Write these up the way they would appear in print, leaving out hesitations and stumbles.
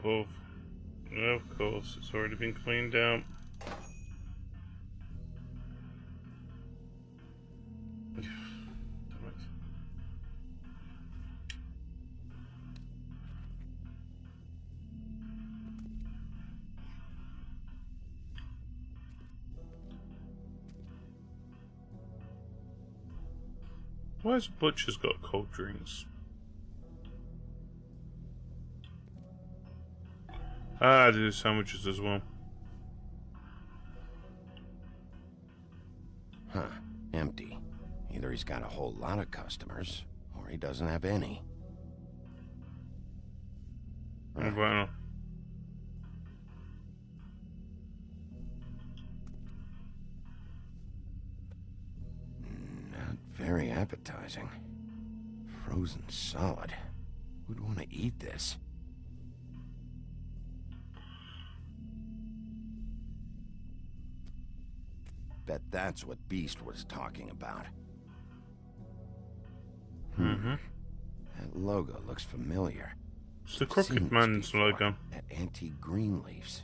above. Yeah, of course, it's already been cleaned out. Damn it. Why has Butcher's got cold drinks? Ah, I do sandwiches as well. Huh. Empty. Either he's got a whole lot of customers, or he doesn't have any. Bueno. Not very appetizing. Frozen solid. Who'd want to eat this? Bet that's what Beast was talking about. Mm-hmm. That logo looks familiar. It's the Seen Crooked this Man's before. logo. At Anti-Greenleaf's.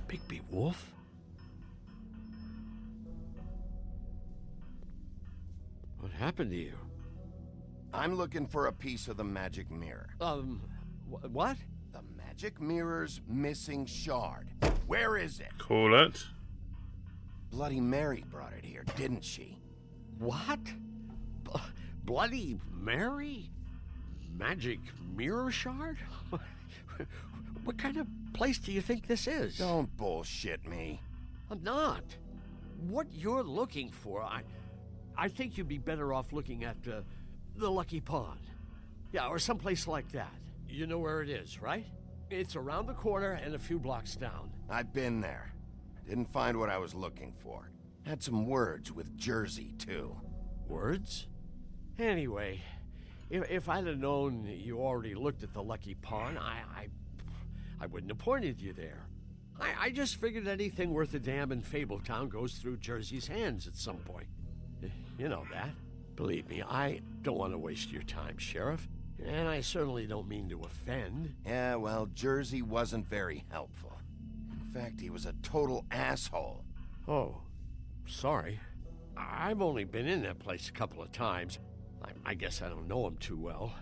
Bigby Wolf? What happened to you? I'm looking for a piece of the magic mirror. What? The magic mirror's missing shard. Where is it? Call it. Bloody Mary brought it here, didn't she? What? Bloody Mary? Magic mirror shard? What kind of place do you think this is? Don't bullshit me. I'm not. What you're looking for, I think you'd be better off looking at the Lucky Pond. Yeah, or someplace like that. You know where it is, right? It's around the corner and a few blocks down. I've been there. Didn't find what I was looking for. Had some words with Jersey, too. Words? Anyway, if I'd have known you already looked at the Lucky Pond, I wouldn't have pointed you there. I just figured anything worth a damn in Fabletown goes through Jersey's hands at some point. You know that. Believe me, I don't want to waste your time, Sheriff. And I certainly don't mean to offend. Yeah, well, Jersey wasn't very helpful. In fact, he was a total asshole. Oh, sorry. I've only been in that place a couple of times. I guess I don't know him too well.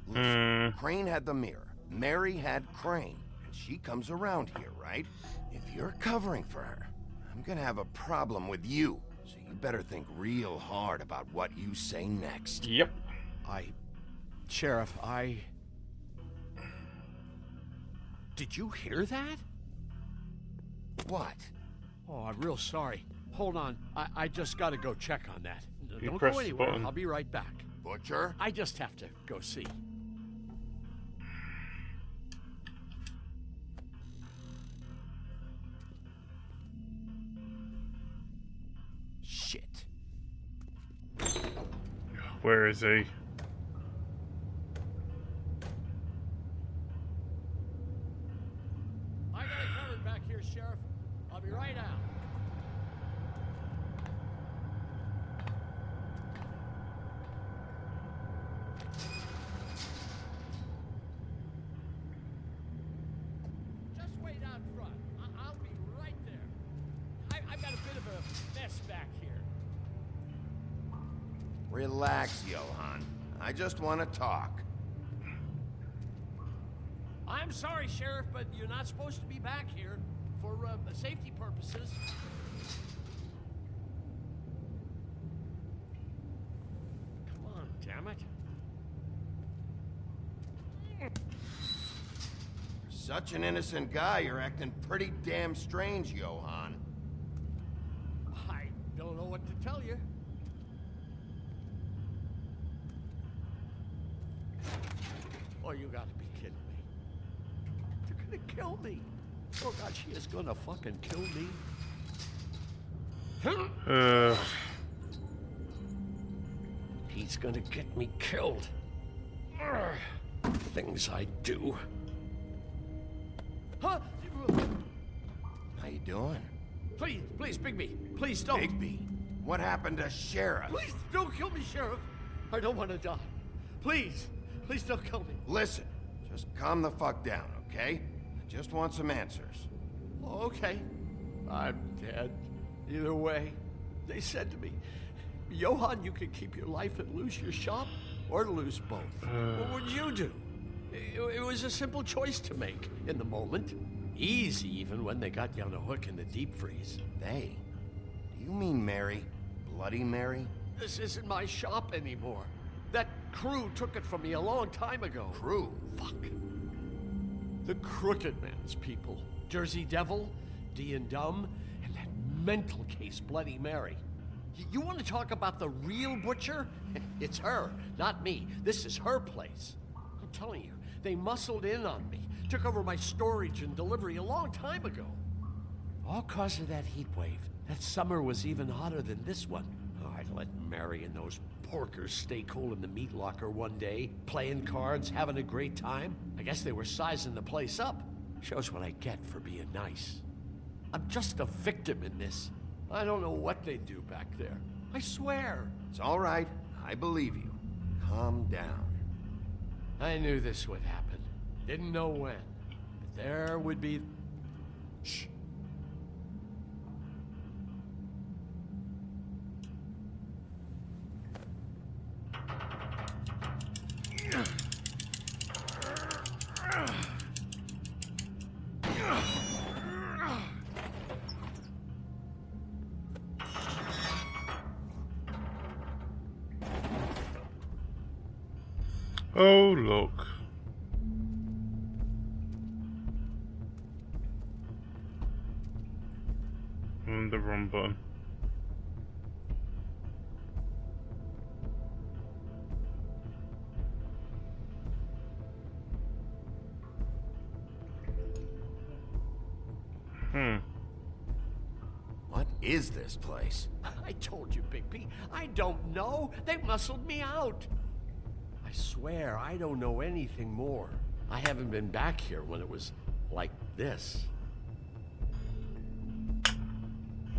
Listen, Crane had the mirror. Mary had Crane. And she comes around here, right? If you're covering for her, I'm gonna have a problem with you. So you better think real hard about what you say next. Yep. Sheriff, Did you hear that? What? Oh, I'm real sorry. Hold on. I just gotta go check on that. You Don't press go the anywhere. button. I'll be right back. Butcher? I just have to go see. Shit. Where is he? I got it covered back here, Sheriff. I'll be right out. Just wait out front. I'll be right there. I've got a bit of a mess back here. Relax, Johan. I just want to talk. I'm sorry, Sheriff, but you're not supposed to be back here for safety purposes. Come on, damn it. For such an innocent guy, you're acting pretty damn strange, Johan. I don't know what to tell you. Oh, you gotta be kidding me. They're gonna kill me. Oh God, she is gonna fucking kill me. He's gonna get me killed. Things I do. Huh? How you doing? Please, Bigby. Please don't. Bigby, what happened to Sheriff? Please don't kill me, Sheriff. I don't want to die. Please. Please don't kill me. Listen, just calm the fuck down, okay? I just want some answers. Okay. I'm dead. Either way. They said to me, Johann, you can keep your life and lose your shop, or lose both. What would you do? It was a simple choice to make in the moment. Easy, even when they got you on a hook in the deep freeze. They? Do you mean Mary? Bloody Mary? This isn't my shop anymore. That crew took it from me a long time ago. Crew? Fuck. The Crooked Man's people. Jersey Devil, D and Dumb, and that mental case, Bloody Mary. You want to talk about the real butcher? It's her, not me. This is her place. I'm telling you, they muscled in on me, took over my storage and delivery a long time ago. All cause of that heat wave. That summer was even hotter than this one. Oh, I'd let Mary and those porkers stay cool in the meat locker one day, playing cards, having a great time. I guess they were sizing the place up. Shows what I get for being nice. I'm just a victim in this. I don't know what they do back there. I swear. It's all right. I believe you. Calm down. I knew this would happen. Didn't know when. But there would be... Shh. Oh, look. And the run button. What is this place? I told you, Bigby. I don't know. They muscled me out. I swear, I don't know anything more. I haven't been back here when it was like this.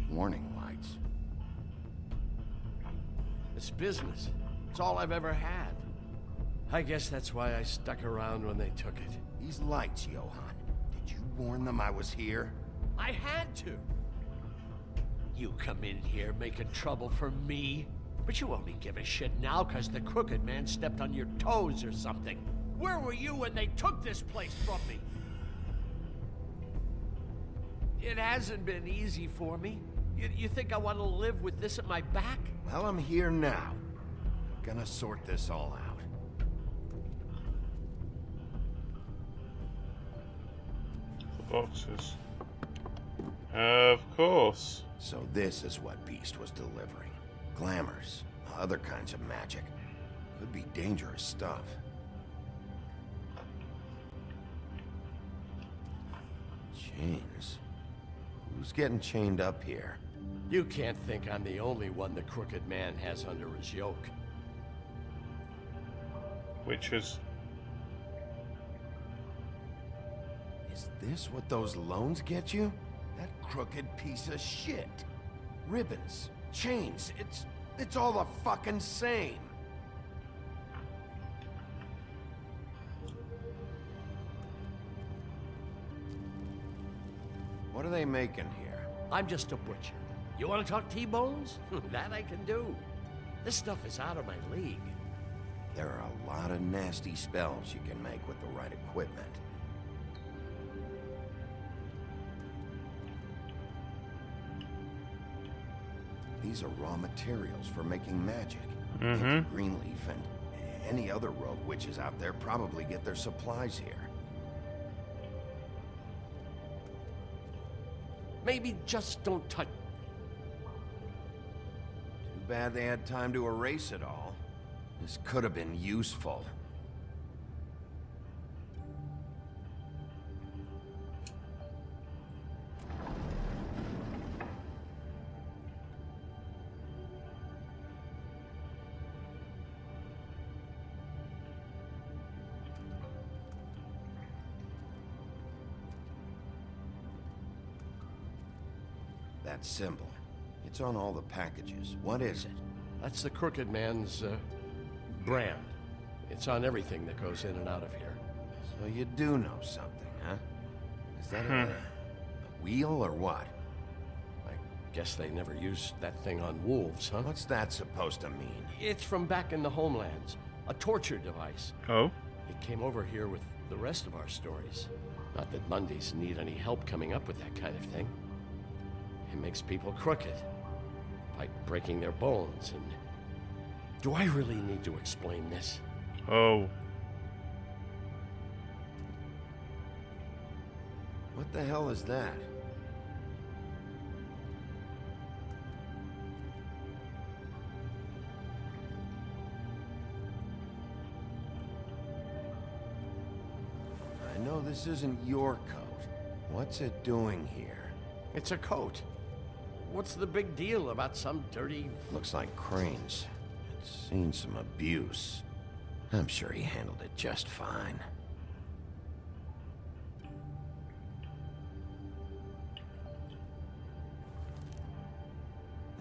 Warning lights. It's business. It's all I've ever had. I guess that's why I stuck around when they took it. These lights, Johann. Did you warn them I was here? I had to. You come in here making trouble for me. But you only give a shit now because the Crooked Man stepped on your toes or something. Where were you when they took this place from me? It hasn't been easy for me. You think I want to live with this at my back? Well, I'm here now. Gonna sort this all out. The boxes. Of course. So this is what Beast was delivering. Glamours, other kinds of magic. Could be dangerous stuff. Chains. Who's getting chained up here? You can't think I'm the only one the Crooked Man has under his yoke. Witches. Is this what those loans get you? That crooked piece of shit. Ribbons, chains, it's all the fucking same. What are they making here? I'm just a butcher. You want to talk T-bones? That I can do. This stuff is out of my league. There are a lot of nasty spells you can make with the right equipment. These are raw materials for making magic. Greenleaf and any other rogue witches out there probably get their supplies here. Maybe just don't touch... Too bad they had time to erase it all. This could have been useful. That symbol. It's on all the packages. What is it? That's the Crooked Man's, brand. It's on everything that goes in and out of here. So you do know something, huh? Is that a wheel or what? I guess they never used that thing on wolves, huh? What's that supposed to mean? It's from back in the homelands. A torture device. Oh? It came over here with the rest of our stories. Not that Mundies need any help coming up with that kind of thing. It makes people crooked. By breaking their bones and... Do I really need to explain this? Oh. What the hell is that? I know this isn't your coat. What's it doing here? It's a coat. What's the big deal about some dirty... Looks like Crane's. It's seen some abuse. I'm sure he handled it just fine.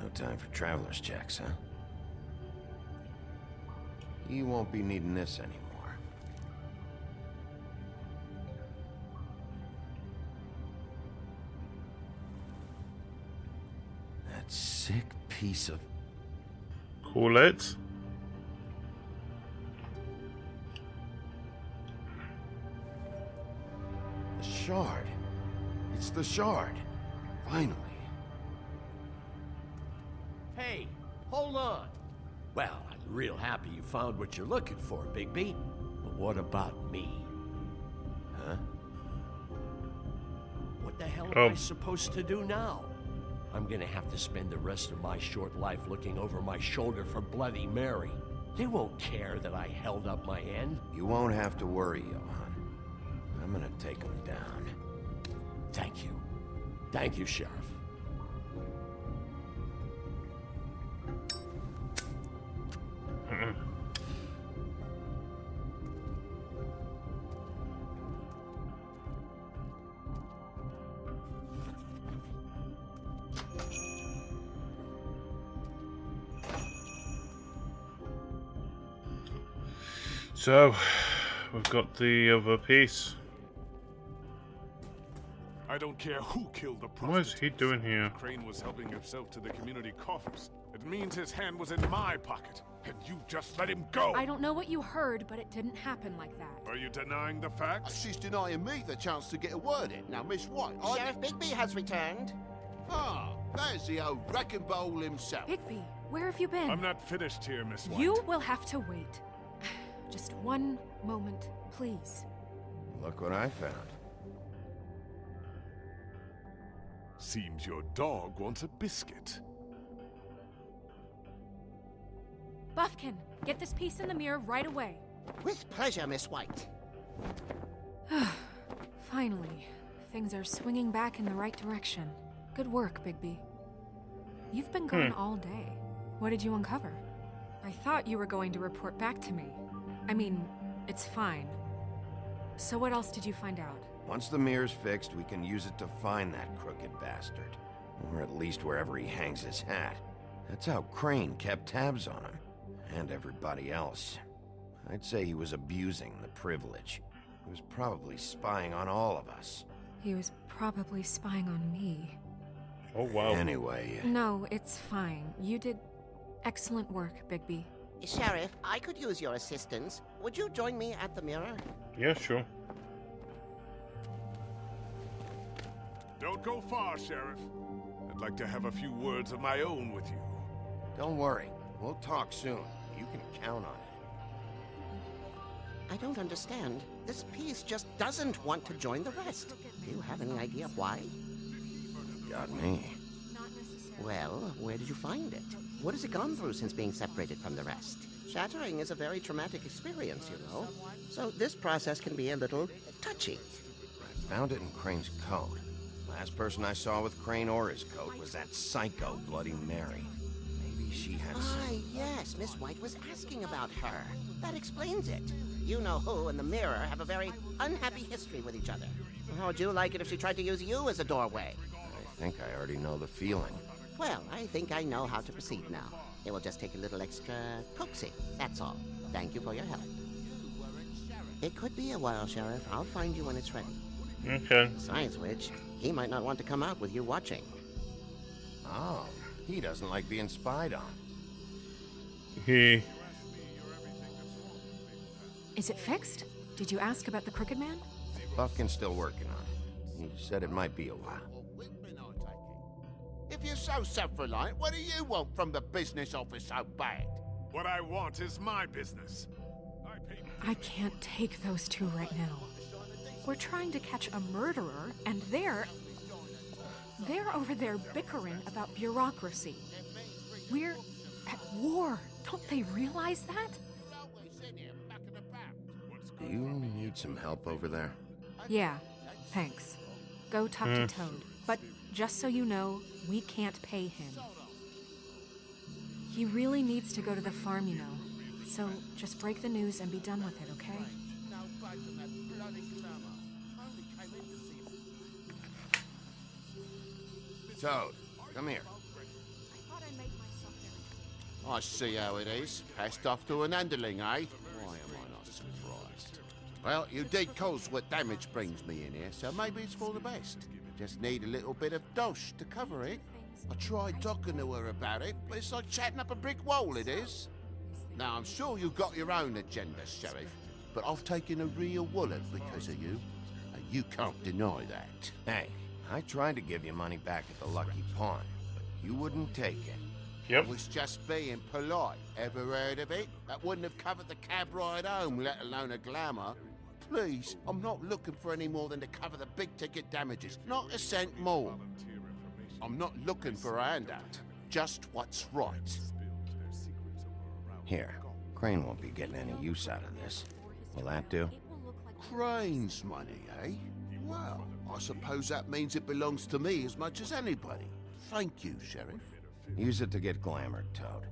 No time for traveler's checks, huh? You won't be needing this anymore. That sick piece of... Cool it. The shard. It's the shard. Finally. Hey, hold on. Well, I'm real happy you found what you're looking for, Bigby. But what about me? Huh? What the hell am I supposed to do now? I'm gonna have to spend the rest of my short life looking over my shoulder for Bloody Mary. They won't care that I held up my end. You won't have to worry, Johan. I'm gonna take him down. Thank you. Thank you, Sheriff. So, we've got the other piece. I don't care who killed the prostitute. What is he doing here? Crane was helping himself to the community coffers. It means his hand was in my pocket, and you just let him go. I don't know what you heard, but it didn't happen like that. Are you denying the facts? She's denying me the chance to get a word in. Now, Miss White, Sheriff Bigby has returned. Ah, there's the old wrecking bowl himself. Bigby, where have you been? I'm not finished here, Miss White. You will have to wait. Just one moment, please. Look what I found. Seems your dog wants a biscuit. Buffkin, get this piece in the mirror right away. With pleasure, Miss White. Finally, things are swinging back in the right direction. Good work, Bigby. You've been gone all day. What did you uncover? I thought you were going to report back to me. I mean, it's fine. So what else did you find out? Once the mirror's fixed, we can use it to find that crooked bastard. Or at least wherever he hangs his hat. That's how Crane kept tabs on him. And everybody else. I'd say he was abusing the privilege. He was probably spying on all of us. He was probably spying on me. Oh, wow. Anyway... No, it's fine. You did excellent work, Bigby. Sheriff, I could use your assistance. Would you join me at the mirror? Yeah, sure. Don't go far, Sheriff. I'd like to have a few words of my own with you. Don't worry. We'll talk soon. You can count on it. I don't understand. This piece just doesn't want to join the rest. Do you have any idea why? Got me. Well, where did you find it? What has it gone through since being separated from the rest? Shattering is a very traumatic experience, you know. So this process can be a little touchy. I found it in Crane's coat. Last person I saw with Crane or his coat was that psycho Bloody Mary. Maybe she had some... Ah, yes, Miss White was asking about her. That explains it. You know who and the mirror have a very unhappy history with each other. How would you like it if she tried to use you as a doorway? I think I already know the feeling. Well, I think I know how to proceed now. It will just take a little extra coaxing, that's all. Thank you for your help. It could be a while, Sheriff. I'll find you when it's ready. Okay. Besides which, he might not want to come out with you watching. Oh, he doesn't like being spied on. He. Is it fixed? Did you ask about the Crooked Man? Buffkin's still working on it. He said it might be a while. If you're so self-reliant, what do you want from the business office so bad? What I want is my business. I can't take those two right now. We're trying to catch a murderer, and they're over there bickering about bureaucracy. We're at war. Don't they realize that? Do you need some help over there? Yeah, thanks. Go talk to Toad. But just so you know, we can't pay him. He really needs to go to the farm, you know. So just break the news and be done with it, okay? Toad, come here. I see how it is. Passed off to an underling, eh? Why am I not surprised? Well, you did cause what damage brings me in here, so maybe it's for the best. Just need a little bit of dosh to cover it. I tried talking to her about it, but it's like chatting up a brick wall, it is. Now, I'm sure you've got your own agenda, Sheriff, but I've taken a real wallet because of you, and you can't deny that. Hey, I tried to give you money back at the Lucky Pawn, but you wouldn't take it. Yep. I was just being polite. Ever heard of it? That wouldn't have covered the cab ride home, let alone a glamour. Please, I'm not looking for any more than to cover the big-ticket damages. Not a cent more. I'm not looking for a handout. Just what's right. Here, Crane won't be getting any use out of this. Will that do? Crane's money, eh? Well, I suppose that means it belongs to me as much as anybody. Thank you, Sheriff. Use it to get glamored, Toad.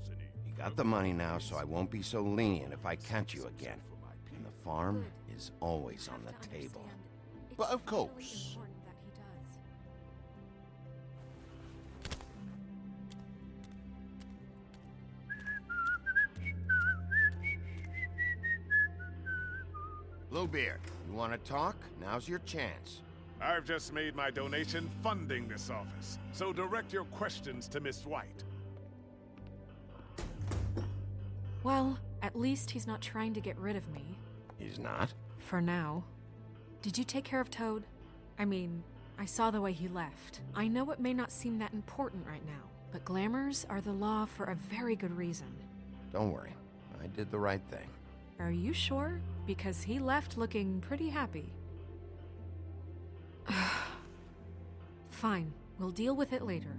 You got the money now, so I won't be so lenient if I catch you again. And the farm is always on the table. But of course. Bluebeard, you want to talk? Now's your chance. I've just made my donation funding this office, so direct your questions to Miss White. Well, at least he's not trying to get rid of me. He's not? For now. Did you take care of Toad? I mean, I saw the way he left. I know it may not seem that important right now, but glamours are the law for a very good reason. Don't worry. I did the right thing. Are you sure? Because he left looking pretty happy. Fine, we'll deal with it later.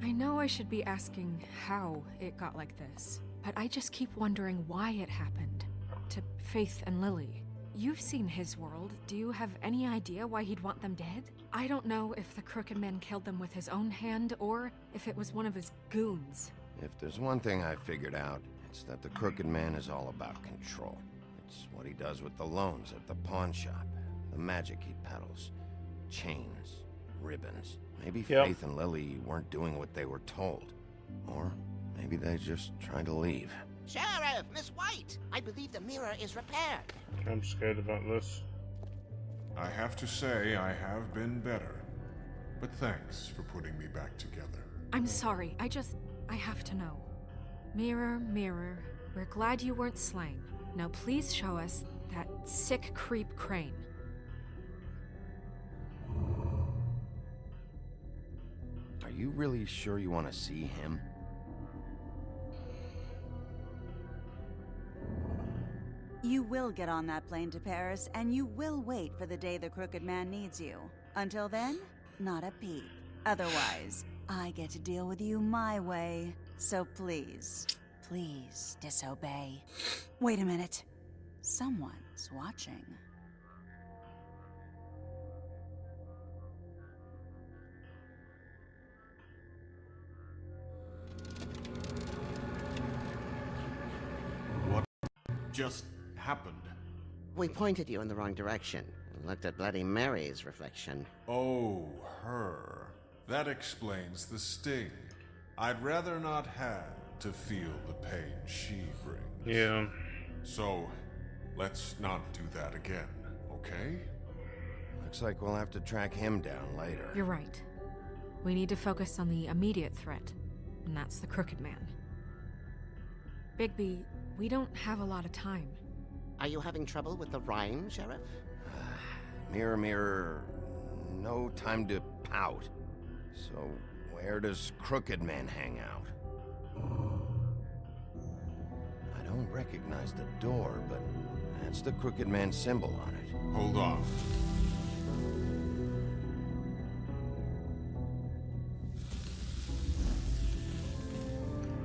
I know I should be asking how it got like this, but I just keep wondering why it happened. To Faith and Lily. You've seen his world. Do you have any idea why he'd want them dead? I don't know if the Crooked Man killed them with his own hand or if it was one of his goons. If there's one thing I figured out, it's that the Crooked Man is all about control. It's what he does with the loans at the pawn shop, the magic he peddles, chains, ribbons. Maybe Faith and Lily weren't doing what they were told. Or maybe they just tried to leave. Sheriff, Miss White! I believe the mirror is repaired. I'm scared about this. I have to say I have been better. But thanks for putting me back together. I'm sorry, I have to know. Mirror, mirror, we're glad you weren't slain. Now please show us that sick creep Crane. Are you really sure you want to see him? You will get on that plane to Paris, and you will wait for the day the Crooked Man needs you. Until then, not a peep. Otherwise, I get to deal with you my way. So please, please disobey. Wait a minute. Someone's watching. What just happened? We pointed you in the wrong direction and looked at Bloody Mary's reflection. Oh, her. That explains the sting. I'd rather not have to feel the pain she brings. Yeah. So, Let's not do that again, okay? Looks like we'll have to track him down later. You're right. We need to focus on the immediate threat, and that's the Crooked Man. Bigby, we don't have a lot of time. Are you having trouble with the rhyme, Sheriff? Mirror, mirror, no time to pout. So, where does Crooked Man hang out? I don't recognize the door, but that's the Crooked Man symbol on it. Hold on.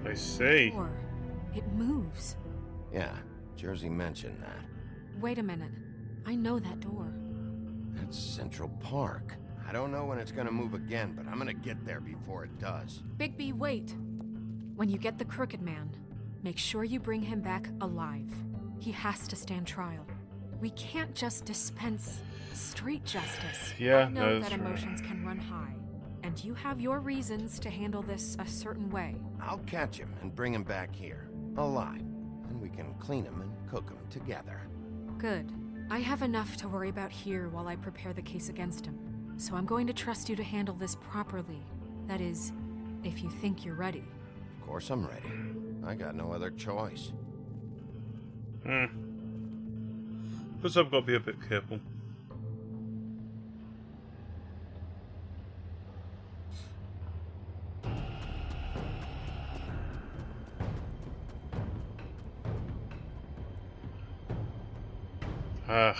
I see. Door. It moves. Yeah, Jersey mentioned that. Wait a minute. I know that door. That's Central Park. I don't know when it's gonna move again, but I'm gonna get there before it does. Bigby, wait. When you get the Crooked Man, make sure you bring him back alive. He has to stand trial. We can't just dispense street justice. Yeah, I know that's that right. emotions can run high, and you have your reasons to handle this a certain way. I'll catch him and bring him back here, alive. And we can clean him and cook him together. Good. I have enough to worry about here while I prepare the case against him. So I'm going to trust you to handle this properly. That is, if you think you're ready. Of course I'm ready. I got no other choice. Because I've got to be a bit careful. Ugh.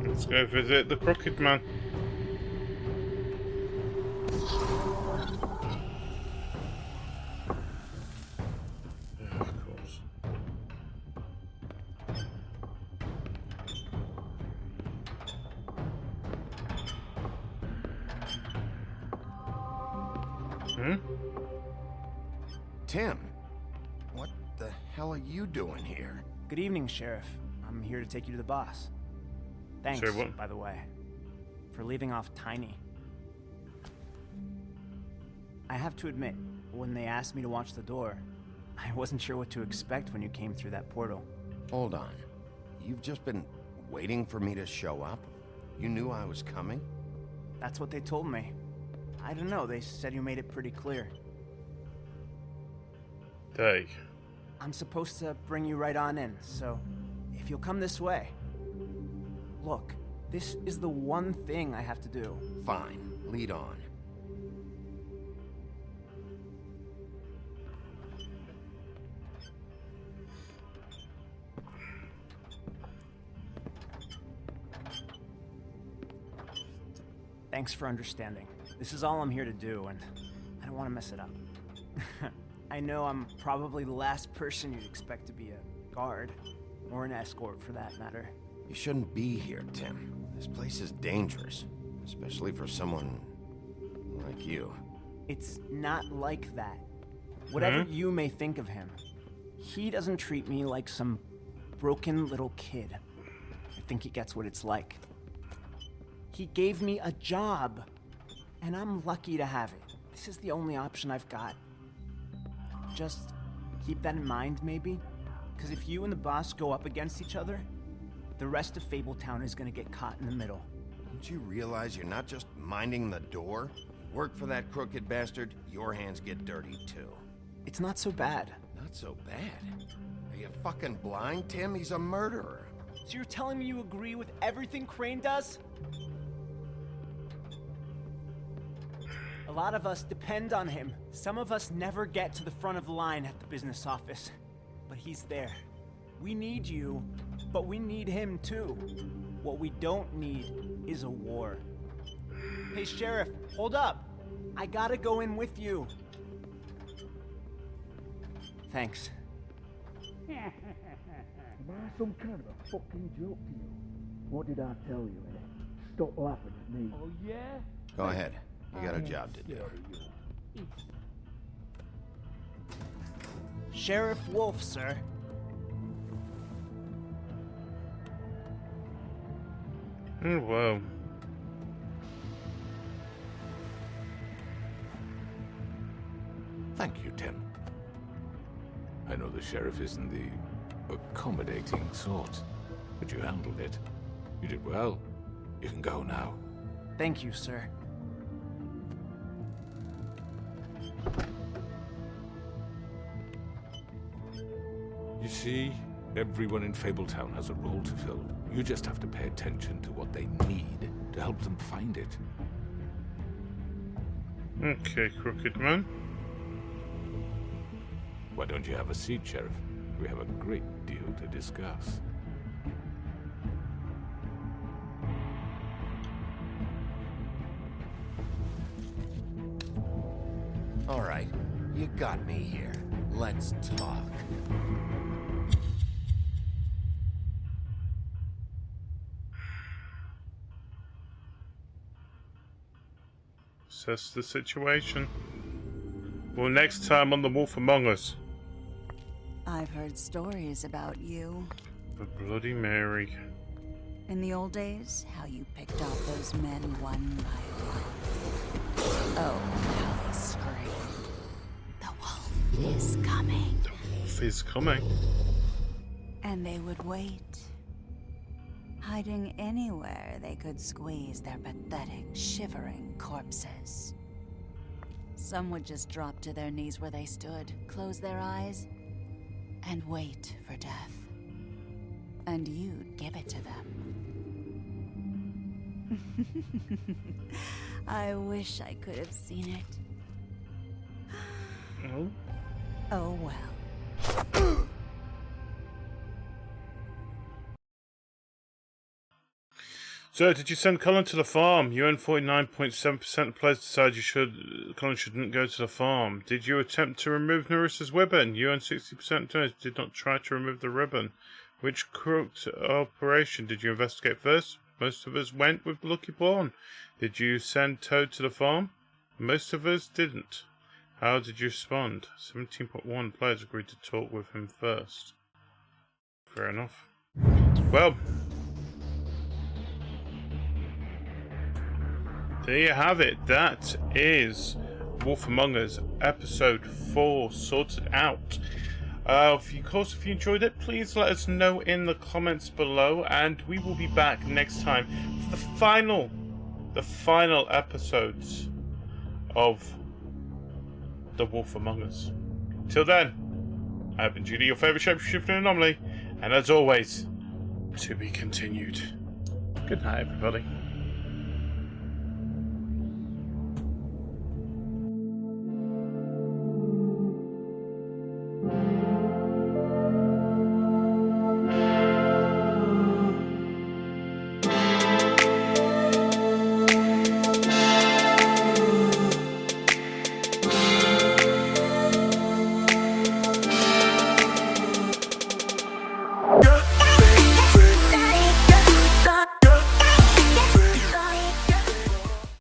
Let's go visit the Crooked Man. Yeah, of course. Tim, what the hell are you doing here? Good evening, Sheriff. I'm here to take you to the boss. Thanks, Sure, what? by the way, for leaving off Tiny. I have to admit, when they asked me to watch the door, I wasn't sure what to expect when you came through that portal. Hold on. You've just been waiting for me to show up? You knew I was coming? That's what they told me. I don't know, they said you made it pretty clear. Day. I'm supposed to bring you right on in, so if you'll come this way. Look, this is the one thing I have to do. Fine. Lead on. Thanks for understanding. This is all I'm here to do, and I don't want to mess it up. I know I'm probably the last person you'd expect to be a guard, or an escort for that matter. You shouldn't be here, Tim. This place is dangerous, especially for someone like you. It's not like that. Whatever you may think of him, he doesn't treat me like some broken little kid. I think he gets what it's like. He gave me a job, and I'm lucky to have it. This is the only option I've got. Just keep that in mind, maybe? Because if you and the boss go up against each other, the rest of Fabletown is gonna get caught in the middle. Don't you realize you're not just minding the door? Work for that crooked bastard, your hands get dirty too. It's not so bad. Not so bad. Are you fucking blind, Tim? He's a murderer. So you're telling me you agree with everything Crane does? A lot of us depend on him. Some of us never get to the front of the line at the business office. But he's there. We need you, but we need him too. What we don't need is a war. Hey, Sheriff, hold up. I gotta go in with you. Thanks. Am I some kind of a fucking joke to you? What did I tell you, eh? Stop laughing at me. Oh, yeah? Go ahead. You got a job to do. Sheriff Wolf, sir. Oh, wow. Thank you, Tim. I know the sheriff isn't the accommodating sort, but you handled it. You did well. You can go now. Thank you, sir. You see, everyone in Fabletown has a role to fill. You just have to pay attention to what they need to help them find it. Okay, Crooked Man. Why don't you have a seat, Sheriff? We have a great deal to discuss. All right, you got me here. Let's talk. Assess the situation. Well, next time on The Wolf Among Us. I've heard stories about you. The Bloody Mary. In the old days, how you picked off those men one by one. Oh, how they screamed. The wolf is coming. The wolf is coming. And they would wait, hiding anywhere they could squeeze their pathetic, shivering corpses. Some would just drop to their knees where they stood, close their eyes, and wait for death. And you'd give it to them. I wish I could have seen it. Oh? Oh well. So, did you send Colin to the farm? You and 49.7% of players decided Colin shouldn't go to the farm. Did you attempt to remove Nerissa's ribbon? You and 60% of players did not try to remove the ribbon. Which crooked operation did you investigate first? Most of us went with Lucky Pawn. Did you send Toad to the farm? Most of us didn't. How did you respond? 17.1 players agreed to talk with him first. Fair enough. Well, there you have it. That is Wolf Among Us episode 4 sorted out. Of course, if you enjoyed it, please let us know in the comments below, and we will be back next time for the final episodes of The Wolf Among Us. Till then, I have been Judy, your favourite shapeshifter anomaly, and as always, to be continued. Good night, everybody.